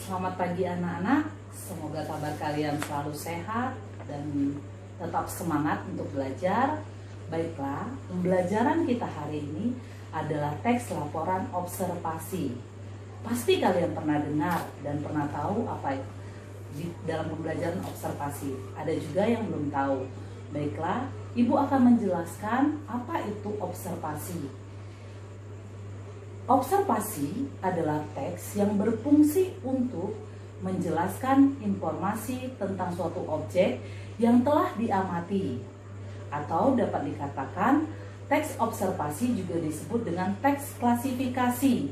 Selamat pagi anak-anak, semoga kabar kalian selalu sehat dan tetap semangat untuk belajar. Baiklah, pembelajaran kita hari ini adalah teks laporan observasi. Pasti kalian pernah dengar dan pernah tahu apa itu di dalam pembelajaran observasi. Ada juga yang belum tahu. Baiklah, Ibu akan menjelaskan apa itu observasi. Observasi adalah teks yang berfungsi untuk menjelaskan informasi tentang suatu objek yang telah diamati. Atau dapat dikatakan, teks observasi juga disebut dengan teks klasifikasi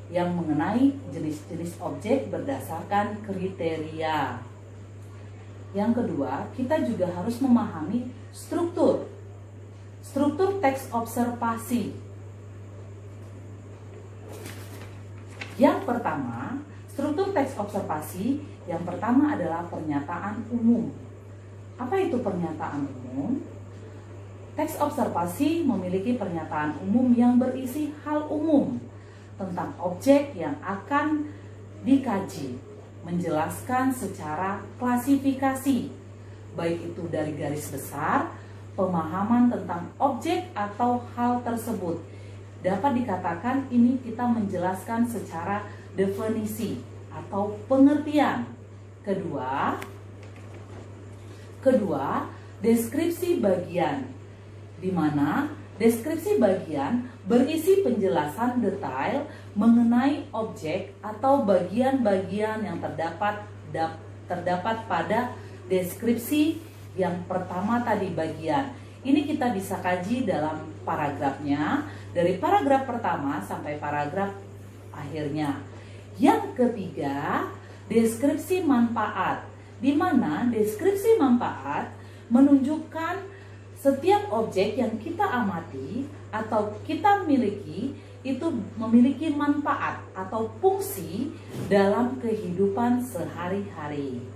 yang mengenai jenis-jenis objek berdasarkan kriteria. Yang kedua, kita juga harus memahami struktur teks observasi. Yang pertama, struktur teks observasi yang pertama adalah pernyataan umum. Apa itu pernyataan umum? Teks observasi memiliki pernyataan umum yang berisi hal umum tentang objek yang akan dikaji, menjelaskan secara klasifikasi, baik itu dari garis besar, pemahaman tentang objek atau hal tersebut. Dapat dikatakan ini kita menjelaskan secara definisi atau pengertian. Kedua, deskripsi bagian, di mana deskripsi bagian berisi penjelasan detail mengenai objek atau bagian-bagian yang terdapat pada deskripsi yang pertama tadi bagian. Ini kita bisa kaji dalam paragrafnya, dari paragraf pertama sampai paragraf akhirnya. Yang ketiga, deskripsi manfaat, di mana deskripsi manfaat menunjukkan setiap objek yang kita amati atau kita miliki itu memiliki manfaat atau fungsi dalam kehidupan sehari-hari.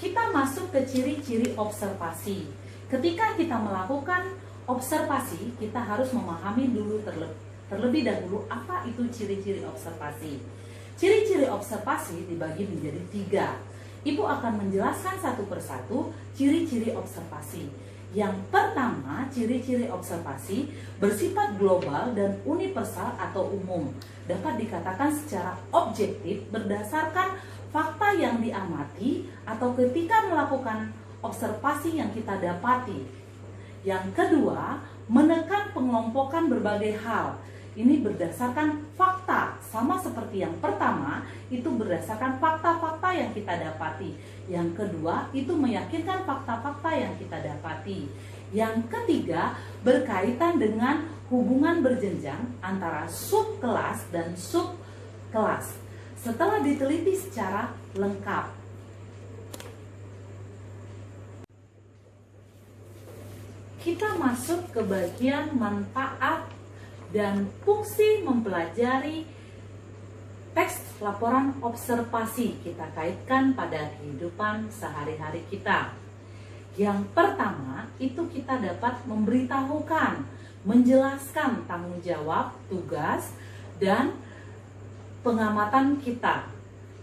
Kita masuk ke ciri-ciri observasi. Ketika kita melakukan observasi, kita harus memahami dulu terlebih dahulu apa itu ciri-ciri observasi. Ciri-ciri observasi dibagi menjadi 3. Ibu akan menjelaskan satu persatu ciri-ciri observasi. Yang pertama, ciri-ciri observasi bersifat global dan universal atau umum. Dapat dikatakan secara objektif berdasarkan fakta yang diamati atau ketika melakukan observasi yang kita dapati. Yang kedua, menekan pengelompokan berbagai hal. Ini berdasarkan fakta, sama seperti yang pertama, itu berdasarkan fakta-fakta yang kita dapati. Yang kedua, itu meyakinkan fakta-fakta yang kita dapati. Yang ketiga, berkaitan dengan hubungan berjenjang antara subkelas dan subkelas. Setelah diteliti secara lengkap. Kita masuk ke bagian manfaat dan fungsi mempelajari teks laporan observasi. Kita kaitkan pada kehidupan sehari-hari kita. Yang pertama, itu kita dapat memberitahukan, menjelaskan tanggung jawab, tugas, dan pengamatan kita.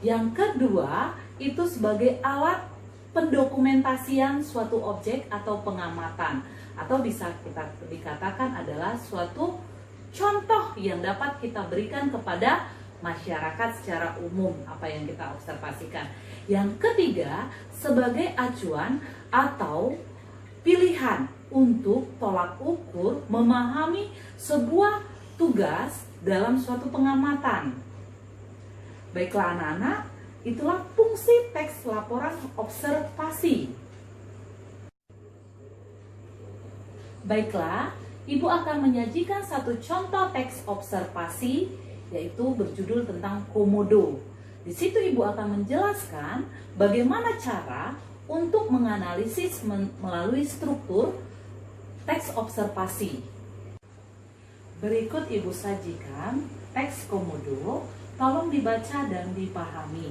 Yang kedua, itu sebagai alat pendokumentasian suatu objek atau pengamatan, atau bisa kita dikatakan adalah suatu contoh yang dapat kita berikan kepada masyarakat secara umum apa yang kita observasikan. Yang ketiga, sebagai acuan atau pilihan untuk tolak ukur memahami sebuah tugas dalam suatu pengamatan. Baiklah anak-anak, itulah fungsi teks laporan observasi. Baiklah, Ibu akan menyajikan satu contoh teks observasi, yaitu berjudul tentang komodo. Di situ Ibu akan menjelaskan bagaimana cara untuk menganalisis melalui struktur teks observasi. Berikut Ibu sajikan teks komodo. Tolong dibaca dan dipahami.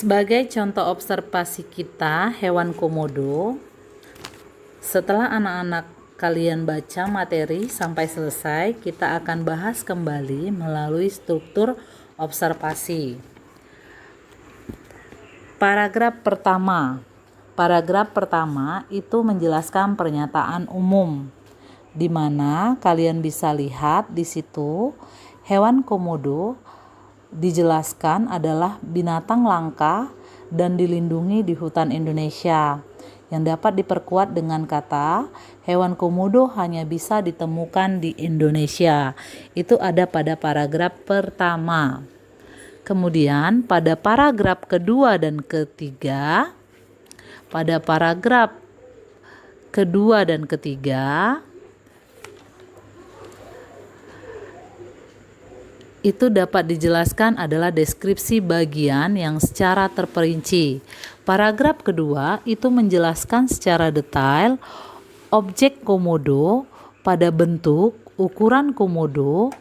Sebagai contoh observasi kita, hewan komodo, setelah anak-anak kalian baca materi sampai selesai, kita akan bahas kembali melalui struktur observasi. Paragraf pertama. Paragraf pertama itu menjelaskan pernyataan umum, di mana kalian bisa lihat di situ hewan komodo dijelaskan adalah binatang langka dan dilindungi di hutan Indonesia, yang dapat diperkuat dengan kata hewan komodo hanya bisa ditemukan di Indonesia. Itu ada pada paragraf pertama. Kemudian pada paragraf kedua dan ketiga, itu dapat dijelaskan adalah deskripsi bagian yang secara terperinci. Paragraf kedua itu menjelaskan secara detail objek komodo pada bentuk, ukuran komodo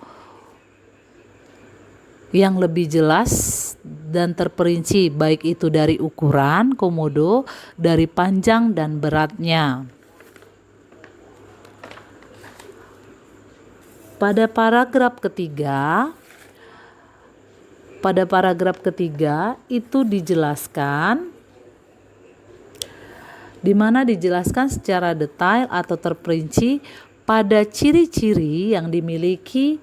yang lebih jelas dan terperinci, baik itu dari ukuran komodo, dari panjang dan beratnya. Pada paragraf ketiga itu dijelaskan, di mana dijelaskan secara detail atau terperinci pada ciri-ciri yang dimiliki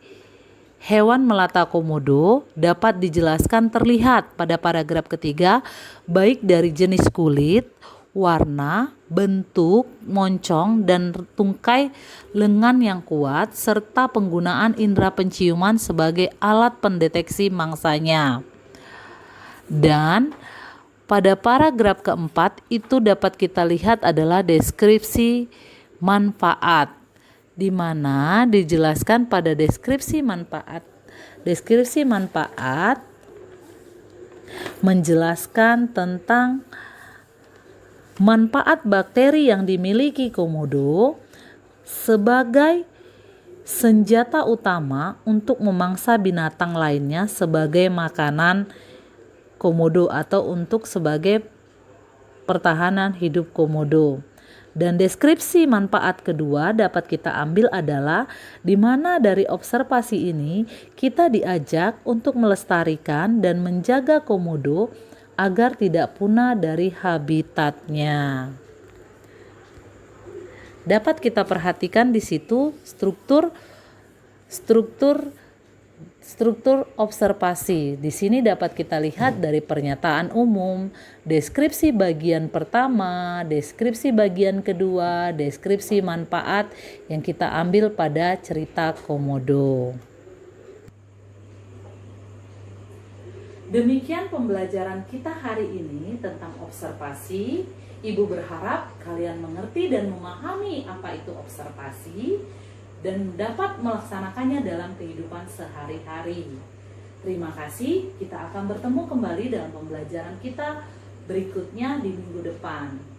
hewan melata komodo, dapat dijelaskan terlihat pada paragraf ketiga, baik dari jenis kulit, warna, bentuk, moncong, dan tungkai lengan yang kuat, serta penggunaan indera penciuman sebagai alat pendeteksi mangsanya. Dan pada paragraf keempat itu dapat kita lihat adalah deskripsi manfaat, di mana dijelaskan pada deskripsi manfaat menjelaskan tentang manfaat bakteri yang dimiliki komodo sebagai senjata utama untuk memangsa binatang lainnya sebagai makanan komodo atau untuk sebagai pertahanan hidup komodo. Dan deskripsi manfaat kedua dapat kita ambil adalah di mana dari observasi ini kita diajak untuk melestarikan dan menjaga komodo agar tidak punah dari habitatnya. Dapat kita perhatikan di situ struktur observasi. Di sini dapat kita lihat dari pernyataan umum, deskripsi bagian pertama, deskripsi bagian kedua, deskripsi manfaat yang kita ambil pada cerita komodo. Demikian pembelajaran kita hari ini tentang observasi. Ibu berharap kalian mengerti dan memahami apa itu observasi dan dapat melaksanakannya dalam kehidupan sehari-hari. Terima kasih, kita akan bertemu kembali dalam pembelajaran kita berikutnya di minggu depan.